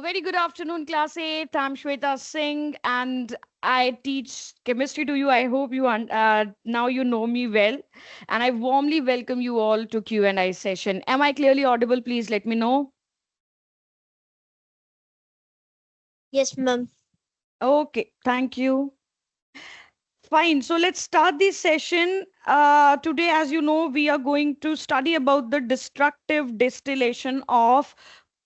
very good afternoon, class 8. I'm Shweta Singh and I teach chemistry to you. I hope now you know me well. And I warmly welcome you all to Q&A session. Am I clearly audible? Please let me know. Yes, ma'am. Okay, thank you. Fine. So let's start this session. Today, as you know, we are going to study about the destructive distillation of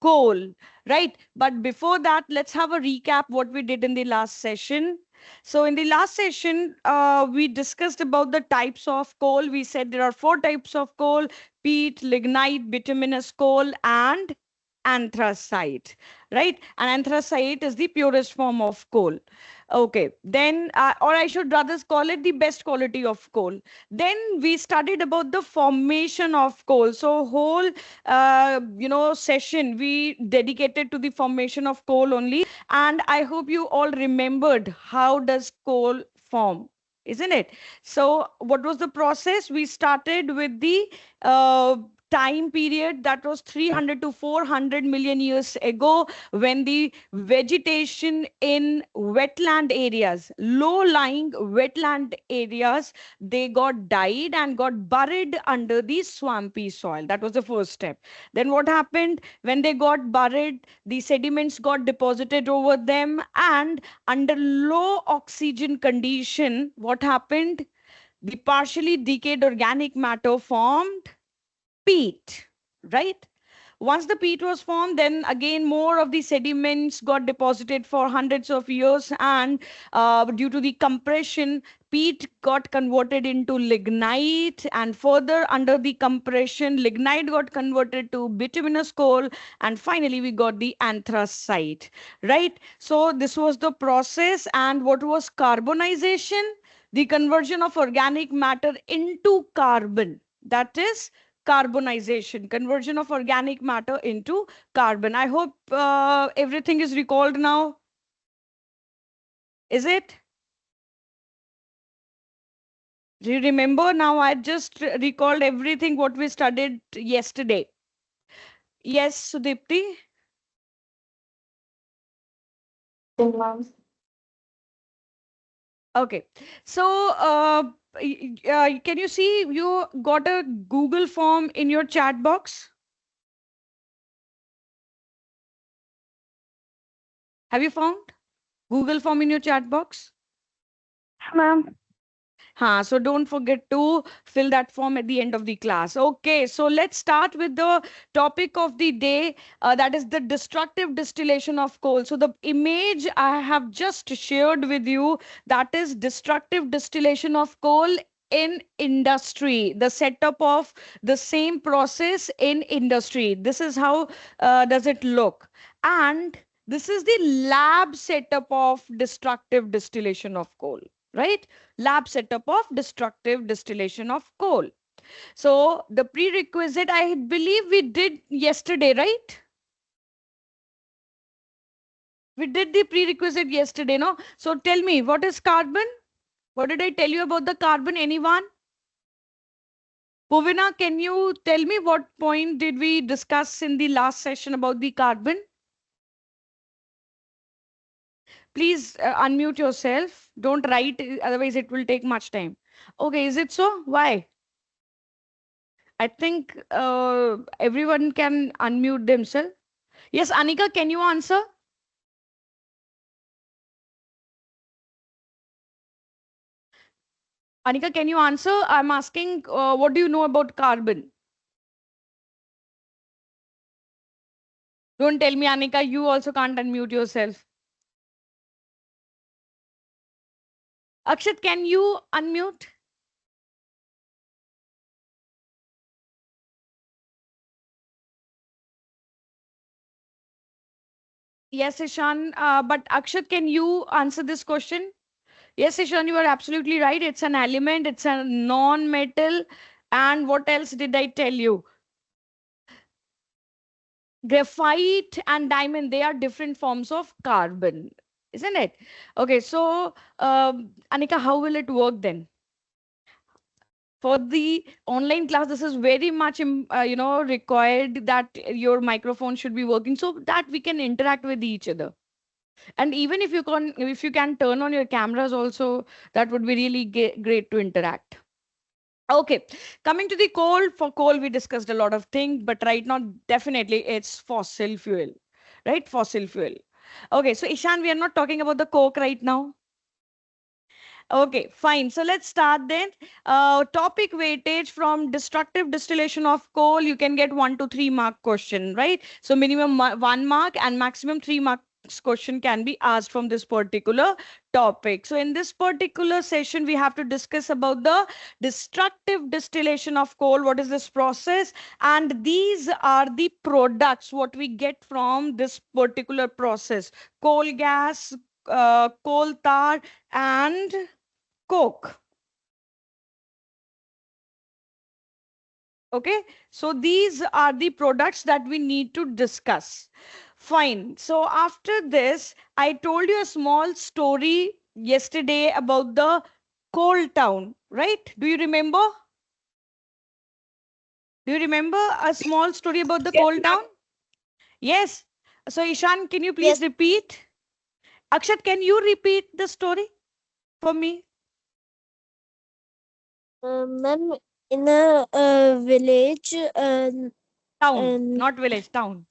coal, right? But before that, let's have a recap what we did in the last session. So in the last session, we discussed about the types of coal. We said there are four types of coal: peat, lignite, bituminous coal, and anthracite, right? And anthracite is the purest form of coal. Okay, then, or I should rather call it the best quality of coal. Then we studied about the formation of coal. So whole, session we dedicated to the formation of coal only. And I hope you all remembered how does coal form, isn't it? So what was the process? We started with the uh, time period that was 300 to 400 million years ago, when the vegetation in wetland areas, low lying wetland areas, they got died and got buried under the swampy soil. That was the first step. Then what happened? When they got buried, the sediments got deposited over them, and under low oxygen condition, what happened? The partially decayed organic matter formed peat, right? Once the peat was formed, then again more of the sediments got deposited for hundreds of years, and due to the compression, peat got converted into lignite, and further under the compression, lignite got converted to bituminous coal, and finally we got the anthracite, right? So this was the process. And what was carbonization? The conversion of organic matter into carbon. That is carbonization, conversion of organic matter into carbon. I hope everything is recalled now. Is it? Do you remember now? I just recalled everything what we studied yesterday. Yes, Sudipti. Yes, ma'am. Okay. So, can you see you got a Google form in your chat box? Have you found Google form in your chat box? Ma'am. So don't forget to fill that form at the end of the class. Okay, so let's start with the topic of the day, that is the destructive distillation of coal. So the image I have just shared with you, that is destructive distillation of coal in industry, the setup of the same process in industry. This is how does it look. And this is the lab setup of destructive distillation of coal, right? Lab setup of destructive distillation of coal. So the prerequisite, I believe we did yesterday, right? We did the prerequisite yesterday, no? So tell me, what is carbon? What did I tell you about the carbon? Anyone? Povina, can you tell me what point did we discuss in the last session about the carbon? Please unmute yourself. Don't write, otherwise it will take much time. Okay, is it so? Why? I think everyone can unmute themselves. Yes, Anika, can you answer? Anika, can you answer? I'm asking, what do you know about carbon? Don't tell me, Anika, you also can't unmute yourself. Akshat, can you unmute? Yes, Ishan, but Akshat, can you answer this question? Yes, Ishan, you are absolutely right. It's an element, it's a non-metal. And what else did I tell you? Graphite and diamond, they are different forms of carbon, isn't it? Okay, so Anika, how will it work then? For the online class, this is very much required that your microphone should be working so that we can interact with each other. And even if you can turn on your cameras also, that would be really great to interact. Okay, coming to the coal. For coal, we discussed a lot of things, but right now, definitely it's fossil fuel, right? Fossil fuel. Okay, so Ishan, we are not talking about the coke right now. Okay, fine. So let's start then. Topic weightage from destructive distillation of coal. You can get 1 to 3 mark question, right? So minimum 1 mark and maximum 3 marks question can be asked from this particular topic. So in this particular session, we have to discuss about the destructive distillation of coal. What is this process? And these are the products what we get from this particular process: coal gas, coal tar, and coke. Okay, so these are the products that we need to discuss. Fine. So after this, I told you a small story yesterday about the coal town, right? Do you remember? Do you remember a small story about the Yes, coal ma'am. town? Yes. So Ishan, can you please Yes, repeat? Akshat, can you repeat the story for me? ma'am, in a village, Town, um, not village, town.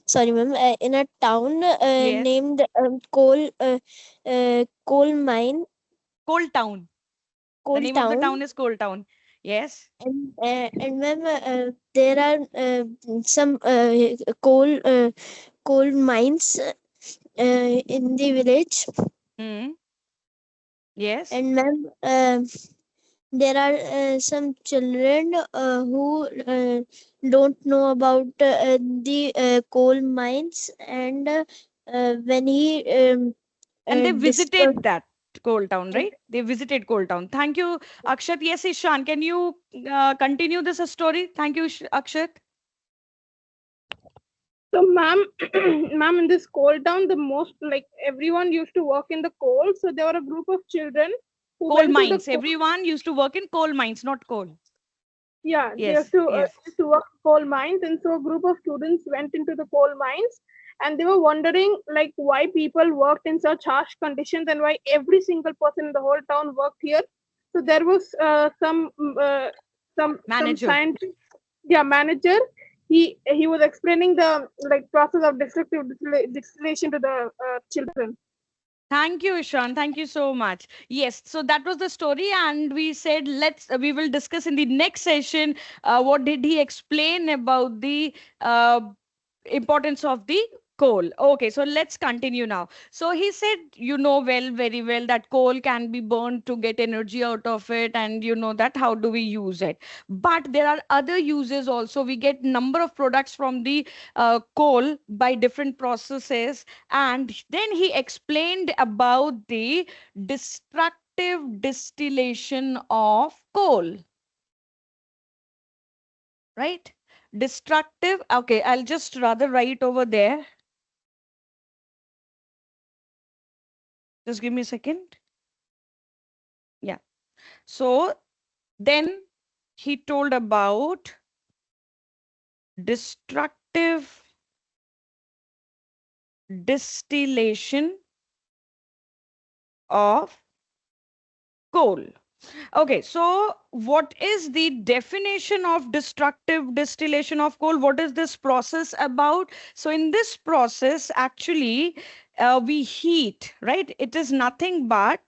sorry, ma'am, in a town Yes. named coal mine, Coal town. The coal name of the town, town is Coal Town. Yes. and ma'am, there are some coal mines in the village, Hmm. Yes. and ma'am, there are some children who don't know about the coal mines, and when he And they discuss visited that Coal Town, right? They visited Coal Town. Thank you, Akshat. Yes, Ishan, can you continue this story? Thank you, Akshat. So, ma'am, ma'am, in this coal town, the most like everyone used to work in the coal. So there were a group of children who Coal went to the mines. coal. Everyone used to work in coal mines, not coal. Yeah, Yes, yes. used to work coal mines, and so a group of students went into the coal mines, and they were wondering like why people worked in such harsh conditions and why every single person in the whole town worked here. So there was some Manager. scientist, yeah, manager. He was explaining the like process of destructive distillation to the children. Thank you, Ishan. Thank you so much. Yes, so that was the story, and we said we will discuss in the next session. What did he explain about the uh, importance of the coal? Okay, so let's continue now. So he said, very well, that coal can be burned to get energy out of it, and you know that how do we use it. But there are other uses also. We get number of products from the coal by different processes, and then he explained about the destructive distillation of coal, right? Destructive. Okay, I'll just rather write over there. Just give me a second. Yeah. So then he told about destructive distillation of coal. Okay, so what is the definition of destructive distillation of coal? What is this process about? So in this process, actually, we heat, right? It is nothing but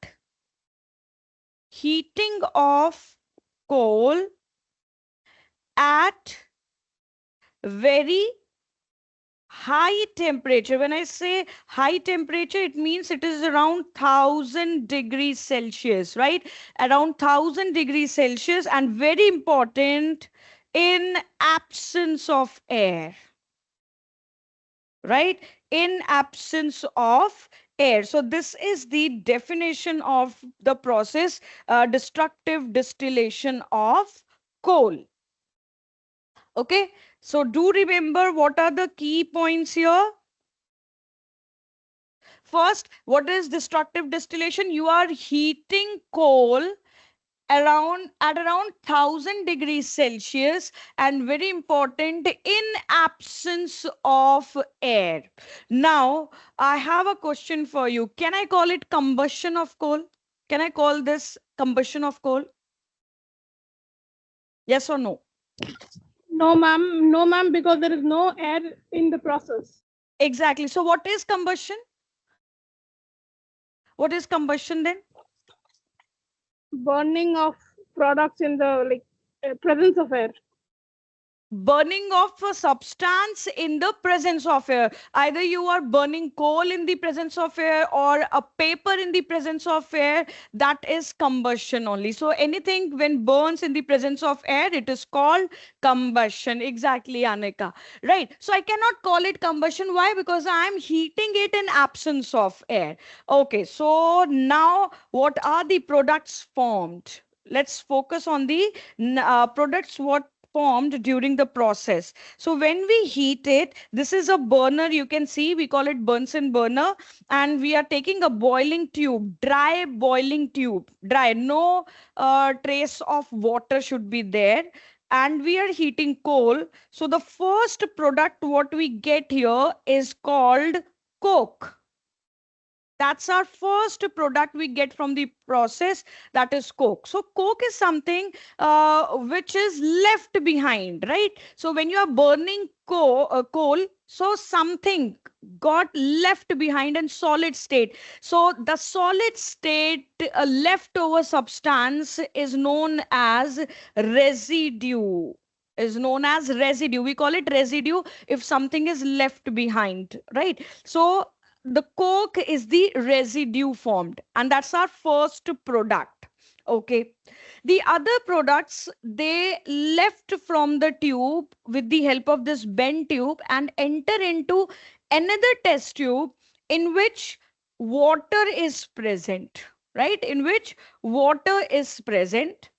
heating of coal at very high temperature. When I say high temperature, it means it is around 1000 degrees Celsius, right? Around 1000 degrees Celsius, and very important, in absence of air, right? In absence of air. So this is the definition of the process, destructive distillation of coal. Okay, so do remember what are the key points here. First, what is destructive distillation? You are heating coal around 1000 degrees Celsius, and very important, in absence of air. Now, I have a question for you. Can I call it combustion of coal? Can I call this combustion of coal? Yes or no? No, ma'am, because there is no air in the process. Exactly. So, what is combustion? What is combustion then? Burning of products in the presence of air. Burning of a substance in the presence of air. Either you are burning coal in the presence of air or a paper in the presence of air, that is combustion only. So anything when burns in the presence of air, it is called combustion. Exactly, Anika. Right. So I cannot call it combustion. Why? Because I am heating it in absence of air. Okay. So now what are the products formed? Let's focus on the products what formed during the process. So when we heat it, this is a burner. You can see we call it Bunsen burner, and we are taking a boiling tube, dry boiling tube, dry, no trace of water should be there. And we are heating coal. So the first product what we get here is called coke. That's our first product we get from the process, that is coke. So coke is something which is left behind, right? So when you are burning coal, so something got left behind in solid state. So the solid state leftover substance is known as residue. Is known as residue. We call it residue if something is left behind, right? So the coke is the residue formed, and that's our first product. Okay, the other products, they left from the tube with the help of this bent tube and enter into another test tube in which water is present, right? In which water is present,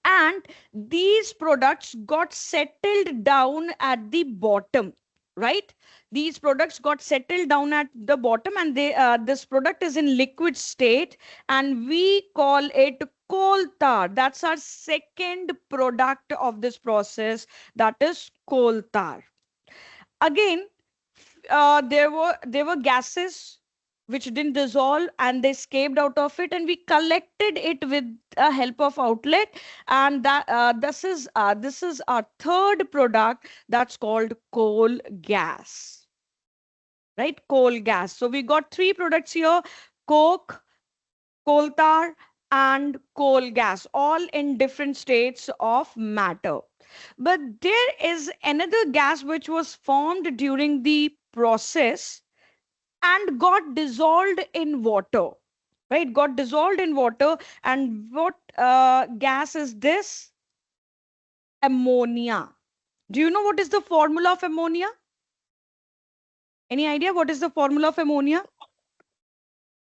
and these products got settled down at the bottom, right? These products got settled down at the bottom, and they this product is in liquid state, and we call it coal tar. That's our second product of this process, that is coal tar. Again, there were gases which didn't dissolve and they escaped out of it, and we collected it with a help of outlet, and that this is our third product, that's called coal gas, right? Coal gas. So we got three products here: coke, coal tar, and coal gas, all in different states of matter. But there is another gas which was formed during the process and got dissolved in water, right? Got dissolved in water. And what gas is this? Ammonia. Do you know what is the formula of ammonia? Any idea what is the formula of ammonia?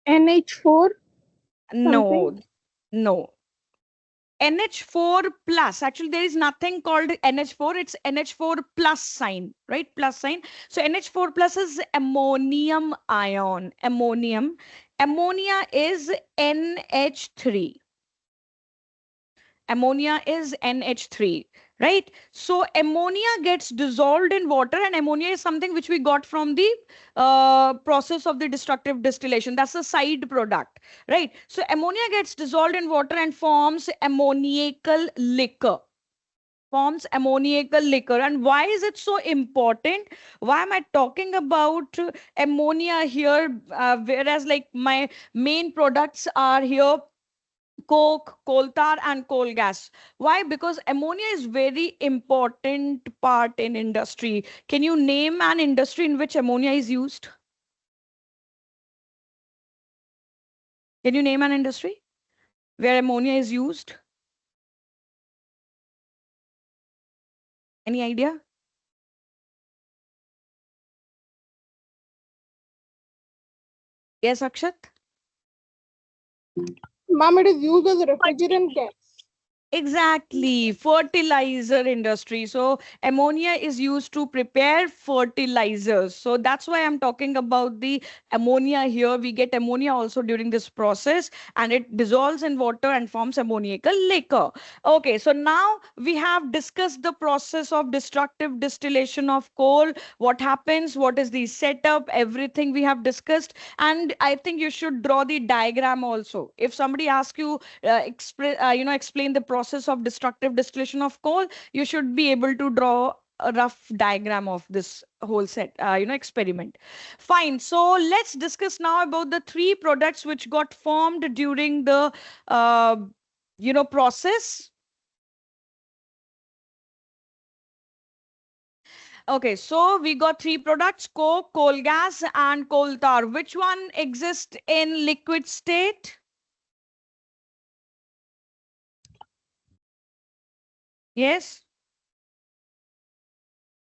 NH4 something. No, no. NH4 plus. Actually, there is nothing called NH4. It's NH4 plus sign, right? Plus sign. So NH4 plus is ammonium ion. Ammonium. Ammonia is NH3. Ammonia is NH3, right? So ammonia gets dissolved in water, and ammonia is something which we got from the process of the destructive distillation. That's a side product, right? So ammonia gets dissolved in water and forms ammoniacal liquor. Forms ammoniacal liquor. And why is it so important? Why am I talking about ammonia here, whereas like my main products are here coke, coal tar, and coal gas? Why? Because ammonia is very important part in industry. Can you name an industry in which ammonia is used? Can you name an industry where ammonia is used? Any idea? Yes, Akshat? Ma'am, it is used as a refrigerant gas. Exactly, fertilizer industry. So ammonia is used to prepare fertilizers. So that's why I'm talking about the ammonia here. We get ammonia also during this process, and it dissolves in water and forms ammoniacal liquor. Okay, so now we have discussed the process of destructive distillation of coal. What happens? What is the setup? Everything we have discussed. And I think you should draw the diagram also. If somebody asks you explain the process of destructive distillation of coal, you should be able to draw a rough diagram of this whole experiment. Fine, so let's discuss now about the three products which got formed during the uh, process. Okay, so we got three products: coke, coal gas, and coal tar. Which one exists in liquid state? Yes,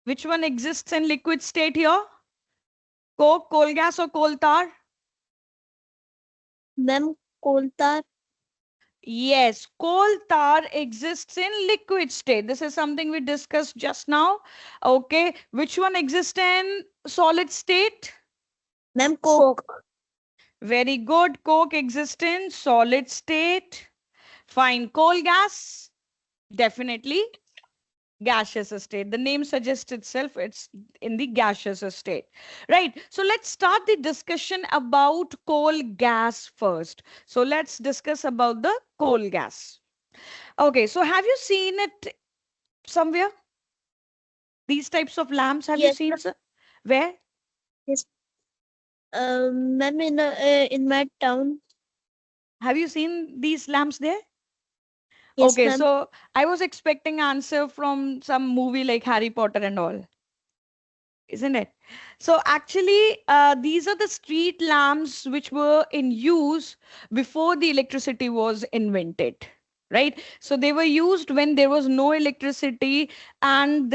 which one exists in liquid state here? Coke, coal gas, or coal tar? Ma'am coal tar. Yes, coal tar exists in liquid state. This is something we discussed just now. Okay, which one exists in solid state? Ma'am coke. Coke. Very good. Coke exists in solid state. Fine. Coal gas? Definitely gaseous state. The name suggests itself, it's in the gaseous state. Right. So let's start the discussion about coal gas first. So let's discuss about the coal gas. Okay, so have you seen it somewhere? These types of lamps, have you Yes, seen, ma'am. sir? Where? Yes. Ma'am, in my town. Have you seen these lamps there? Yes, Okay, ma'am. so I was expecting answer from some movie like Harry Potter and all, isn't it? So actually, these are the street lamps which were in use before the electricity was invented. Right, so they were used when there was no electricity, and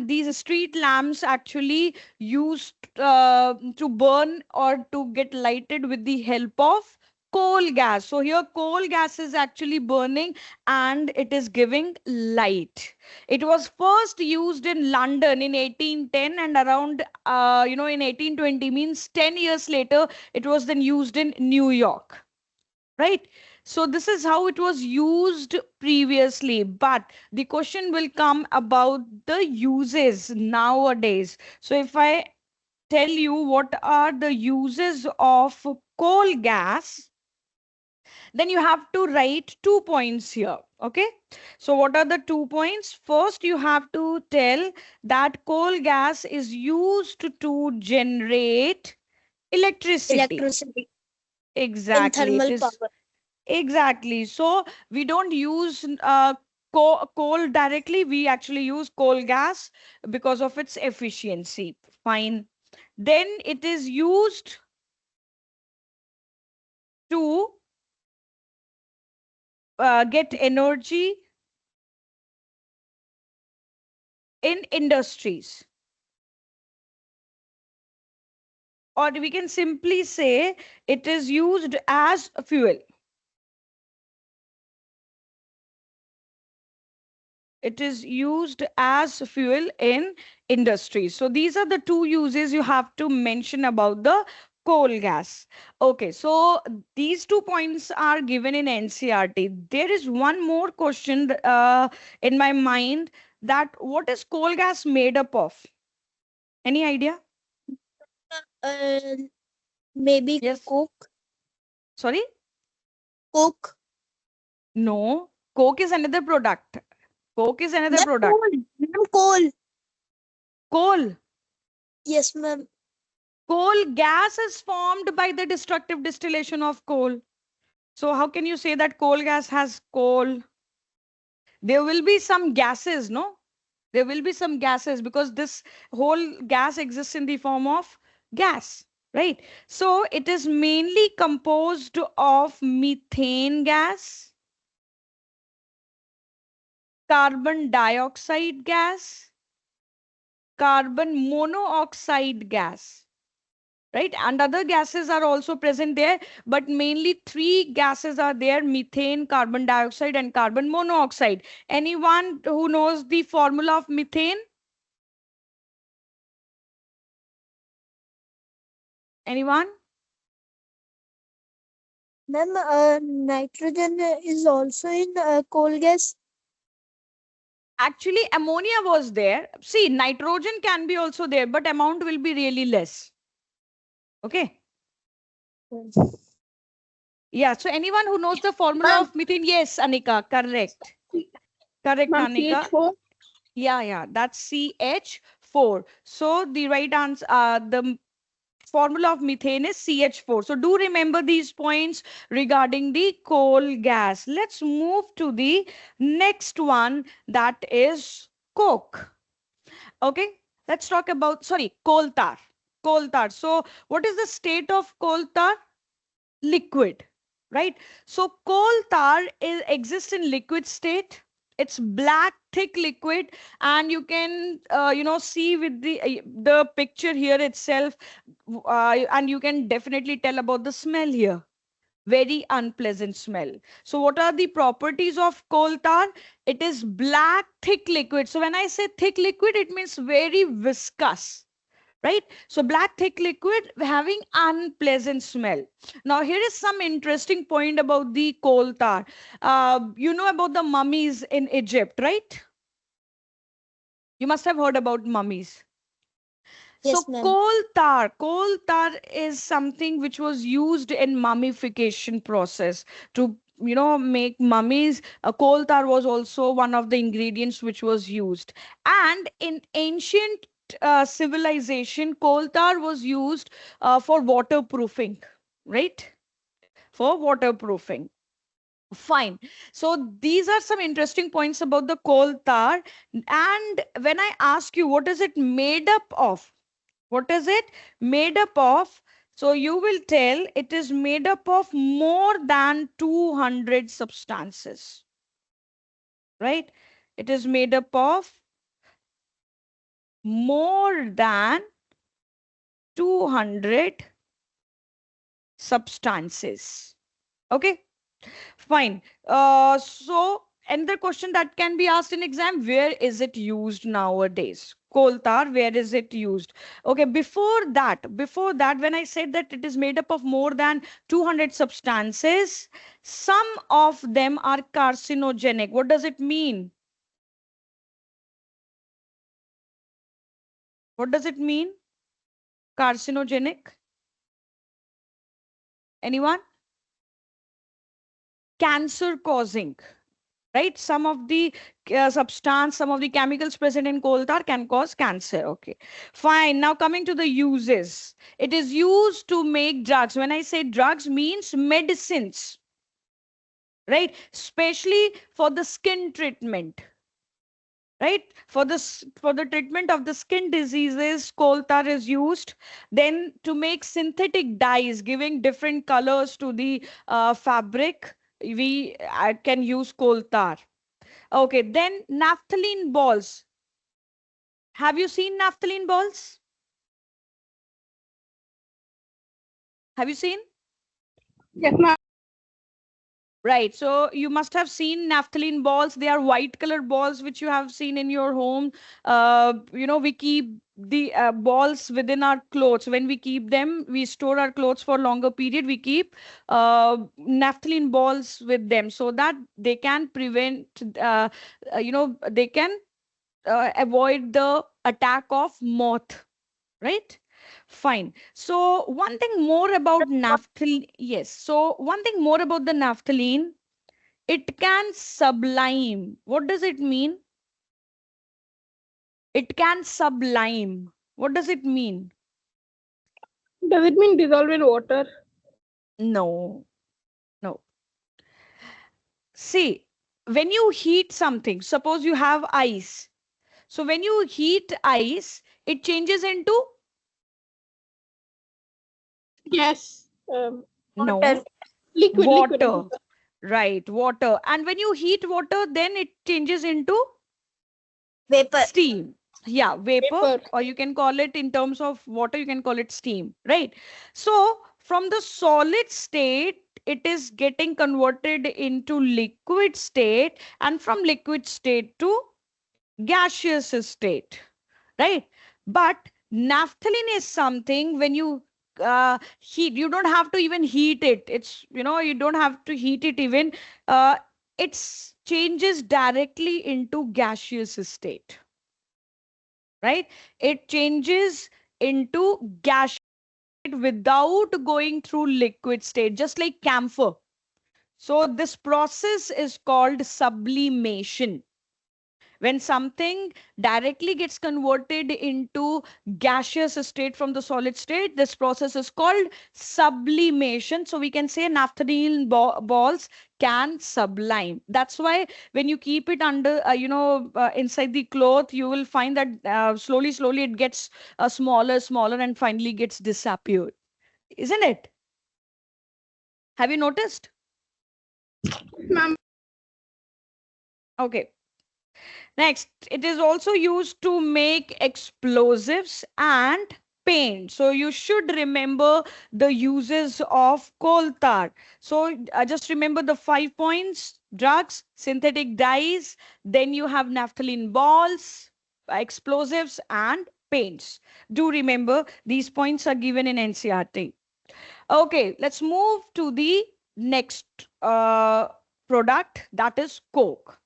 these street lamps actually used to burn or to get lighted with the help of coal gas. So here coal gas is actually burning and it is giving light. It was first used in London in 1810, and around, in 1820, means 10 years later, it was then used in New York. Right? So this is how it was used previously. But the question will come about the uses nowadays. So if I tell you what are the uses of coal gas, then you have to write 2 points here. Okay, so what are the 2 points? First, you have to tell that coal gas is used to generate electricity. Electricity in Exactly, it thermal is. power. Exactly, so we don't use coal directly, we actually use coal gas because of its efficiency. Fine, then it is used to get energy in industries, or we can simply say it is used as a fuel. It is used as fuel in industries. So these are the two uses you have to mention about the coal gas. Okay, so these 2 points are given in NCRT. There is one more question in my mind, that what is coal gas made up of? Any idea? Uh, maybe Yes. coke. Sorry? Coke. No. Coke is another product. Coke is another Ma'am, product. coal. Ma'am, coal. Coal. Yes, ma'am. Coal gas is formed by the destructive distillation of coal. So how can you say that coal gas has coal? There will be some gases, no? There will be some gases because this whole gas exists in the form of gas, right? So it is mainly composed of methane gas, carbon dioxide gas, carbon monoxide gas. right? And other gases are also present there, but mainly three gases are there: methane, carbon dioxide, and carbon monoxide. Anyone who knows the formula of methane? Anyone? Ma'am, nitrogen is also in coal gas. Actually, ammonia was there. See, nitrogen can be also there, but amount will be really less. Okay. Yeah. So anyone who knows the formula Ma'am, of methane? Yes, Anika, correct. Correct, ma'am, Anika. CH4. Yeah, yeah, that's CH4. So the right answer, the formula of methane is CH4. So do remember these points regarding the coal gas. Let's move to the next one, that is coke. Okay, let's talk about, sorry, coal tar. Coal tar. So what is the state of coal tar? Liquid, right? So coal tar exists in liquid state. It's black thick liquid, and you can see with the picture here itself, and you can definitely tell about the smell here. Very unpleasant smell. So what are the properties of coal tar? It is black thick liquid. So when I say thick liquid, it means very viscous, right? So black thick liquid having unpleasant smell. Now here is some interesting point about the coal tar. You know about the mummies in Egypt, right? You must have heard about mummies. So Yes, ma'am. coal tar is something which was used in mummification process to make mummies. Coal tar was also one of the ingredients which was used, and in ancient civilization, coal tar was used for waterproofing, right? For waterproofing. Fine. So these are some interesting points about the coal tar. And when I ask you, what is it made up of? What is it made up of? So you will tell it is made up of more than 200 substances, right? It is made up of more than 200 substances. Okay, fine. So another question that can be asked in exam, where is it used nowadays? Coal tar, where is it used? Okay, before that, when I said that it is made up of more than 200 substances, some of them are carcinogenic. What does it mean? What does it mean? Carcinogenic? Anyone? Cancer causing, right? Some of the some of the chemicals present in coal tar can cause cancer. Okay, fine. Now coming to the uses, it is used to make drugs. When I say drugs, means medicines, right? Especially for the skin treatment, right? For the treatment of the skin diseases, coal tar is used. Then to make synthetic dyes, giving different colors to the fabric, we can use coal tar. Okay, then naphthalene balls. Have you seen naphthalene balls? Have you seen? Yes, ma'am. Right. So you must have seen naphthalene balls. They are white color balls which you have seen in your home. We keep the balls within our clothes. When we keep them, we store our clothes for longer period. We keep naphthalene balls with them so that they can prevent, they can avoid the attack of moth, right? Fine. So one thing more about naphthalene. Yes. So one thing more about the naphthalene. It can sublime. What does it mean? It can sublime. What does it mean? Does it mean dissolve in water? No, no. See, when you heat something, suppose you have ice. So when you heat ice, it changes into Yes. Water. no Liquid, water. Right, water. And when you heat water, then it changes into Vapor. steam. Yeah, vapor, Vapor. or you can call it in terms of water, you can call it steam, right? So from the solid state, it is getting converted into liquid state, and from liquid state to gaseous state, right? But naphthalene is something when you heat, you don't have to even heat it. It's, you don't have to heat it even. Uh, it's changes directly into gaseous state, right? It changes into gas without going through liquid state, just like camphor. So this process is called sublimation. When something directly gets converted into gaseous state from the solid state, this process is called sublimation. So we can say naphthalene balls can sublime. That's why when you keep it under inside the cloth, you will find that slowly it gets smaller and finally gets disappeared, isn't it? Have you noticed? Ma'am. Okay. Next, it is also used to make explosives and paint. So you should remember the uses of coal tar. So just remember the 5 points: drugs, synthetic dyes, then you have naphthalene balls, explosives, and paints. Do remember these points are given in NCRT. Okay, let's move to the next product, that is Coke.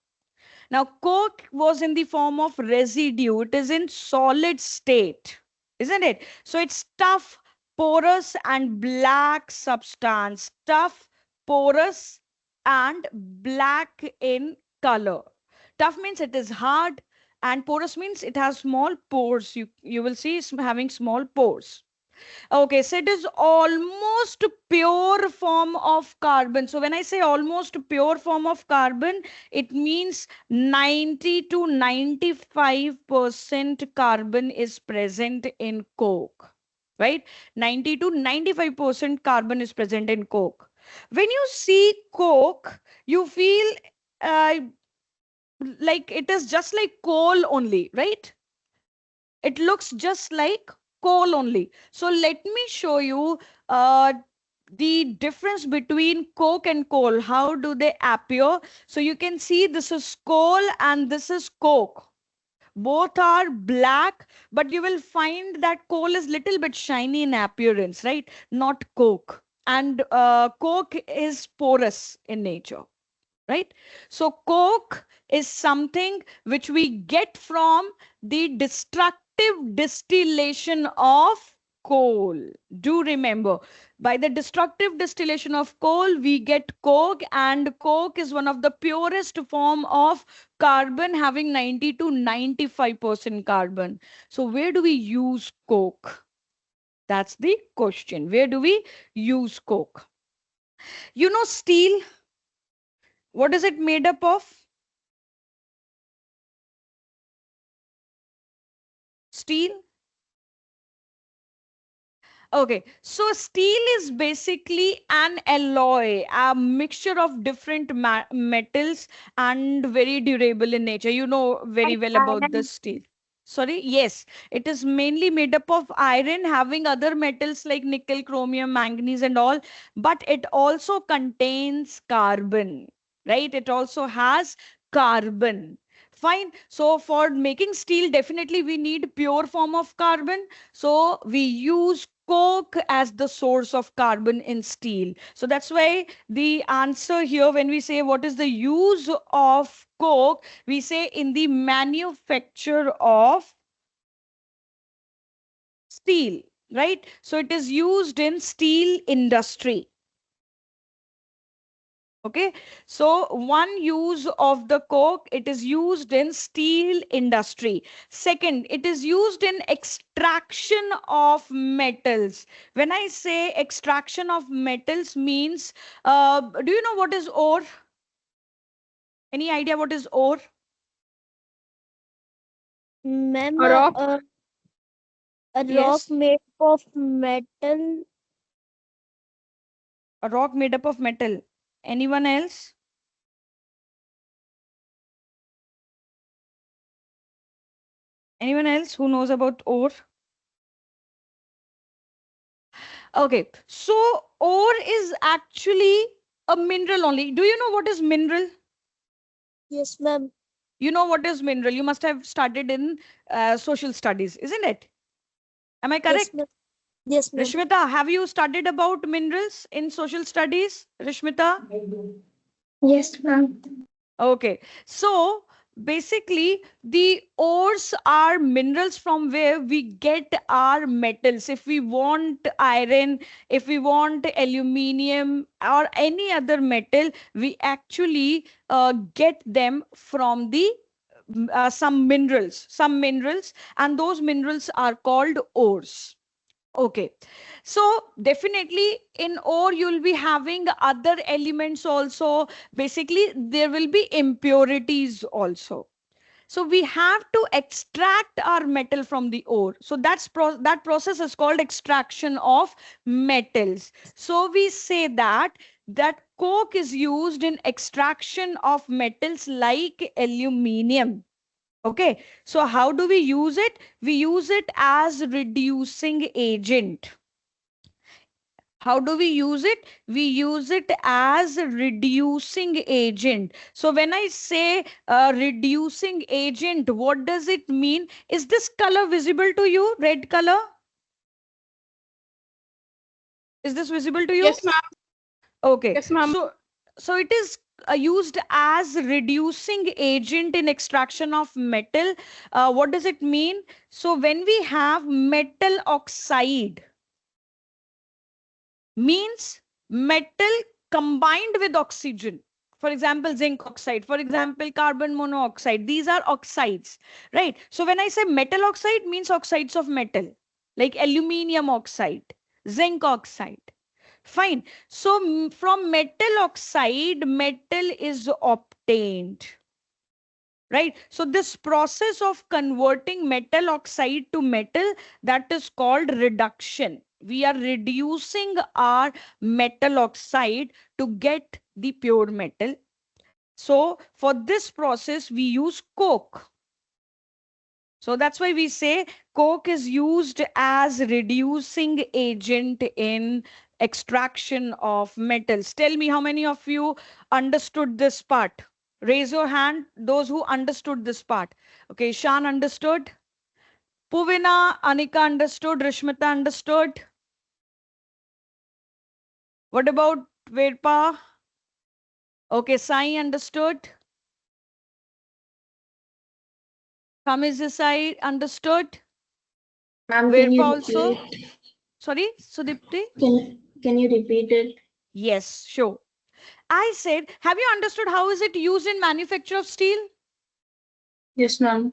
Now, coke was in the form of residue. It is in solid state, isn't it? So it's tough, porous, and black substance. Tough, porous, and black in color. Tough means it is hard, and porous means it has small pores. You will see it's having small pores. Okay, so it is almost pure form of carbon. So when I say almost pure form of carbon, it means 90 to 95% carbon is present in coke, right? 90 to 95% carbon is present in coke. When you see coke, you feel uh, like it is just like coal only, right? It looks just like coal only. So let me show you the difference between coke and coal. How do they appear? So you can see this is coal and this is coke. Both are black, but you will find that coal is little bit shiny in appearance, right? Not coke. And coke is porous in nature, right? So coke is something which we get from the destructive distillation of coal. Do remember, by the destructive distillation of coal, we get coke, and coke is one of the purest form of carbon, having 90 to 95% carbon. So where do we use coke? That's the question. Where do we use coke? Steel, what is it made up of? Steel. Okay, so steel is basically an alloy, a mixture of different metals, and very durable in nature. You know very And well about the iron. steel. Sorry, yes, it is mainly made up of iron, having other metals like nickel, chromium, manganese, and all, but it also contains carbon, right? It also has carbon. Fine. So for making steel, definitely we need pure form of carbon. So we use coke as the source of carbon in steel. So that's why the answer here, when we say what is the use of coke, we say in the manufacture of steel, right? So it is used in steel industry. Okay, so one use of the coke, it is used in steel industry. Second, it is used in extraction of metals. When I say extraction of metals means, do you know what is ore? Any idea what is ore? Ma'am, A rock. a rock Yes, made of metal. a rock made up of metal. Anyone else? Anyone else who knows about ore? Okay, so ore is actually a mineral only. Do you know what is mineral? Yes, ma'am. You know what is mineral? You must have studied in social studies, isn't it? Am I Yes, correct? ma'am. Yes, ma'am. Rishmita, have you studied about minerals in social studies? Rishmita? Yes, ma'am. Okay, so basically, the ores are minerals from where we get our metals. If we want iron, if we want aluminium, or any other metal, we actually get them from the some minerals, and those minerals are called ores. Okay, so definitely in ore you'll be having other elements also. Basically, there will be impurities also. So we have to extract our metal from the ore. So that process is called extraction of metals. So we say that coke is used in extraction of metals like aluminium. Okay, so how do we use it? We use it as reducing agent. How do we use it? We use it as a reducing agent. So when I say reducing agent, what does it mean? Is this color visible to you? Red color? Is this visible to you? Yes, ma'am. Okay, Yes, ma'am. so it is used as reducing agent in extraction of metal. What does it mean? So when we have metal oxide, means metal combined with oxygen. For example, zinc oxide, for example, carbon monoxide. These are oxides, right? So when I say metal oxide, means oxides of metal, like aluminium oxide, zinc oxide. Fine. So from metal oxide, metal is obtained, right? So this process of converting metal oxide to metal, that is called reduction. We are reducing our metal oxide to get the pure metal. So for this process we use coke. So that's why we say coke is used as reducing agent in extraction of metals. Tell me how many of you understood this part. Raise your hand, those who understood this part. Okay, Shan understood. Puvina, Anika understood. Rishmita understood. What about Verpa? Okay, Sai understood. Kamizisai understood. Ma'am, can Verpa you also. repeat? Sorry, Sudipti? Can you repeat it? Yes, sure. I said, have you understood how is it used in manufacture of steel? Yes, ma'am.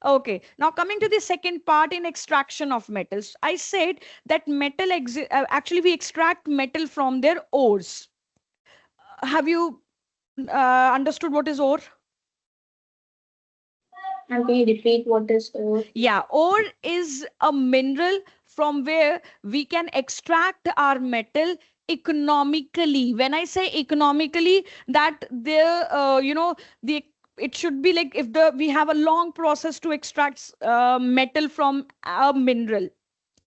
Okay, now coming to the second part in extraction of metals. I said that actually we extract metal from their ores. Have you understood what is ore? Ma'am, can you repeat what is ore? Yeah, ore is a mineral from where we can extract our metal economically. When I say economically, that the it should be like if the we have a long process to extract metal from a mineral.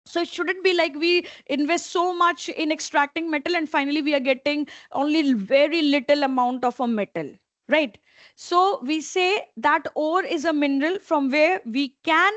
So it shouldn't be like we invest so much in extracting metal and finally we are getting only very little amount of a metal, right? So we say that ore is a mineral from where we can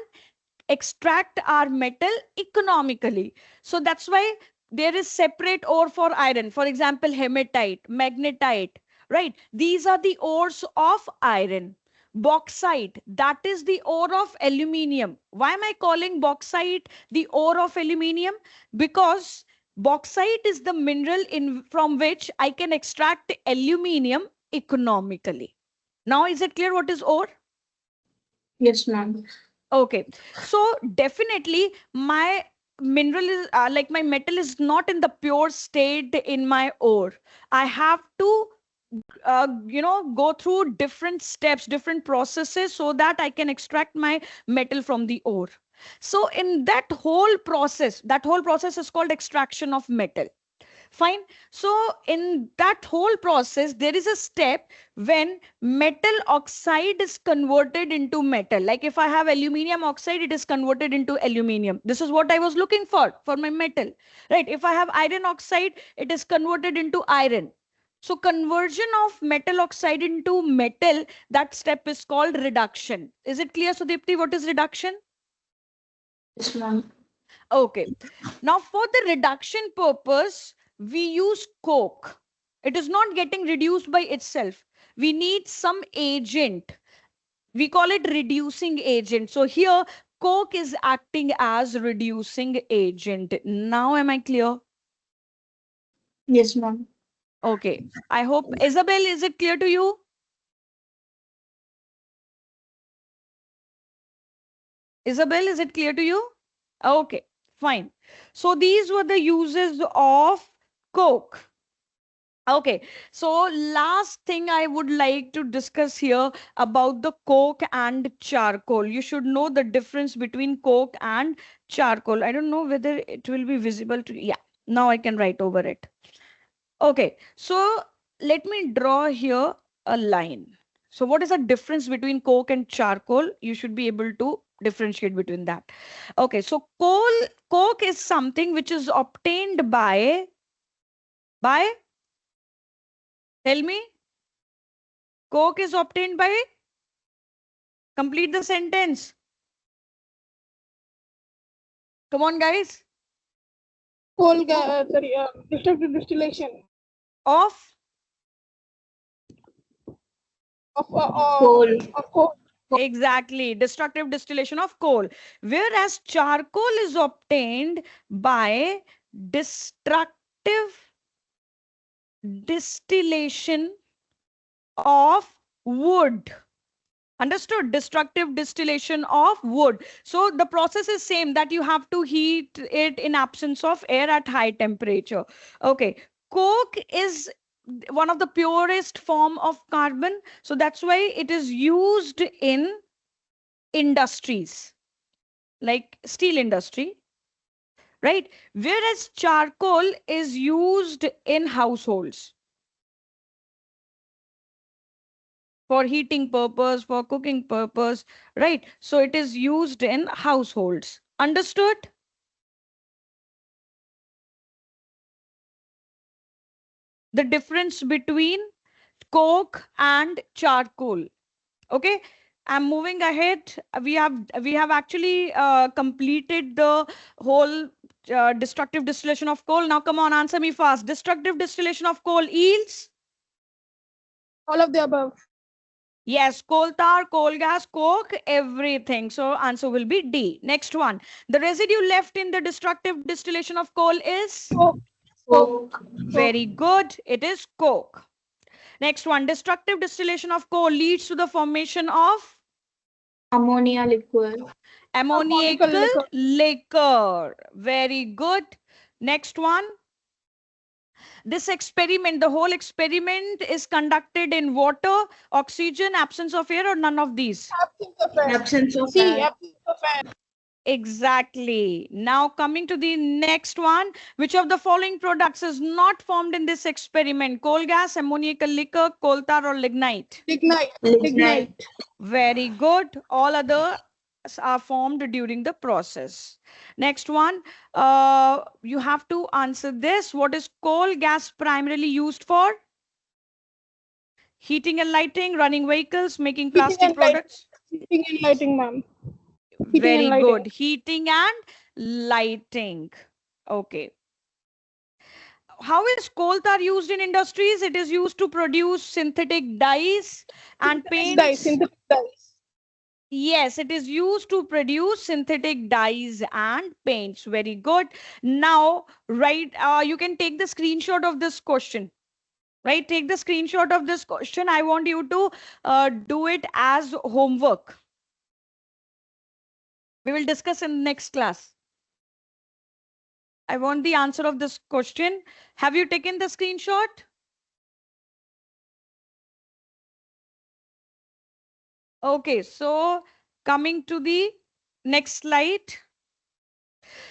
extract our metal economically. So that's why there is separate ore for iron. For example, hematite, magnetite, right? These are the ores of iron. Bauxite, that is the ore of aluminium. Why am I calling bauxite the ore of aluminium? Because bauxite is the mineral in from which I can extract aluminium economically. Now, is it clear what is ore? Yes, ma'am. Okay, so definitely my mineral is like my metal is not in the pure state in my ore. I have to go through different steps, different processes so that I can extract my metal from the ore. So in that whole process is called extraction of metal. Fine. So in that whole process, there is a step when metal oxide is converted into metal. Like if I have aluminium oxide, it is converted into aluminium. This is what I was looking for my metal, right? If I have iron oxide, it is converted into iron. So conversion of metal oxide into metal, that step is called reduction. Is it clear, Sudipti, what is reduction? Yes, ma'am. Okay. Now, for the reduction purpose, we use coke. It is not getting reduced by itself. We need some agent. We call it reducing agent. So here, coke is acting as reducing agent. Now, am I clear? Yes, ma'am. Okay. I hope, Isabel, is it clear to you? Isabel, is it clear to you? Okay, fine. So these were the uses of coke. Okay, so last thing I would like to discuss here about the coke and charcoal. You should know the difference between coke and charcoal. I don't know whether it will be visible to you. Yeah, now I can write over it. Okay, so let me draw here a line. So what is the difference between coke and charcoal? You should be able to differentiate between that. Okay, so coke is something which is obtained by, tell me, coke is obtained by, complete the sentence. Come on, guys. Destructive distillation Of, Coal. of coal. exactly, destructive distillation of coal. Whereas charcoal is obtained by destructive distillation of wood. Understood? Destructive distillation of wood. So the process is same, that you have to heat it in absence of air at high temperature. Okay. Coke is one of the purest form of carbon. So that's why it is used in industries like steel industry, right? Whereas charcoal is used in households for heating purpose, for cooking purpose, right? So it is used in households. Understood? The difference between coke and charcoal. Okay. I'm moving ahead. We have actually completed the whole destructive distillation of coal. Now come on, answer me fast. Destructive distillation of coal yields? All of the above. Yes, coal tar, coal gas, coke, everything. So answer will be D. Next one. The residue left in the destructive distillation of coal is? Coke. Coke. Coke. Very good. It is coke. Next one. Destructive distillation of coal leads to the formation of Ammonia liquor. Ammoniacal ammoniacal liquor. liquor. Very good. Next one. This experiment, the whole experiment is conducted in water, oxygen, absence of air, or none of these? Absence of air. Absence of C. air. Absence of air. Exactly. Now coming to the next one. Which of the following products is not formed in this experiment? Coal gas, ammoniacal liquor, coal tar, or lignite? Lignite. Lignite. Lignite. Very good. All others are formed during the process. Next one. You have to answer this. What is coal gas primarily used for? Heating and lighting, running vehicles, making Heating plastic and lighting. products. Heating and lighting, ma'am. Heating and Very lighting. good. Heating and lighting. Okay. How is coal tar used in industries? It is used to produce synthetic dyes and Synthetic dyes. paints. Synthetic dyes. Yes, it is used to produce synthetic dyes and paints. Very good. Now, right, you can take the screenshot of this question. Right, take the screenshot of this question. I want you to do it as homework. We will discuss in the next class. I want the answer of this question. Have you taken the screenshot? Okay, so coming to the next slide.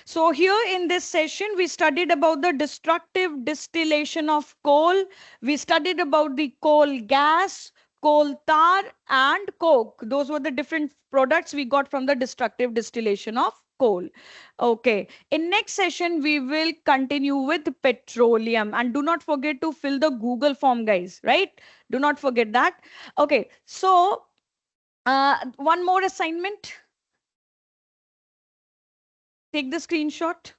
So here in this session, we studied about the destructive distillation of coal. We studied about the coal gas, coal tar, and coke. Those were the different products we got from the destructive distillation of coal. Okay. In next session, we will continue with petroleum. And do not forget to fill the Google form, guys, right? Do not forget that. Okay. So one more assignment. Take the screenshot.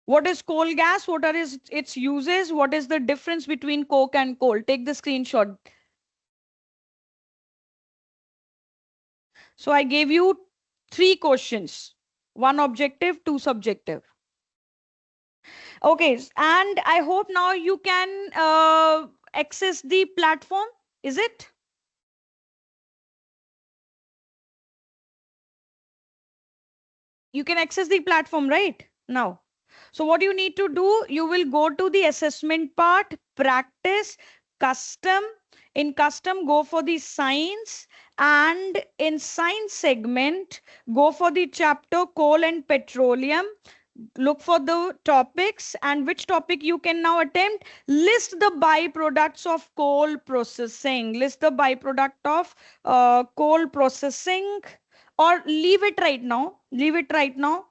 What is coal gas? What are its uses? What is the difference between coke and coal? Take the screenshot. So I gave you 3 questions. One objective, 2 subjective. Okay, and I hope now you can access the platform. Is it? You can access the platform right now. So what you need to do, you will go to the assessment part, practice, custom. In custom, go for the science, and in science segment, go for the chapter coal and petroleum. Look for the topics and which topic you can now attempt. List the byproducts of coal processing. List the byproduct of coal processing, or leave it right now. Leave it right now.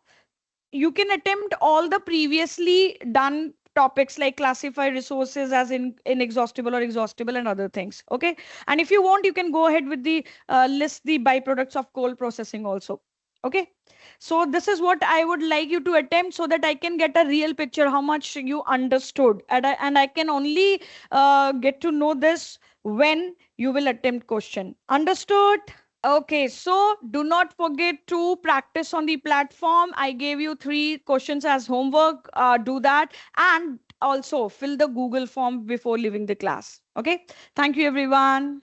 You can attempt all the previously done topics like classify resources as inexhaustible or exhaustible and other things. Okay. And if you want, you can go ahead with the list the byproducts of coal processing also. Okay. So this is what I would like you to attempt so that I can get a real picture how much you understood. And I can only get to know this when you will attempt question. Understood? Okay, so do not forget to practice on the platform. I gave you 3 questions as homework. Do that, and also fill the Google form before leaving the class. Okay, thank you, everyone.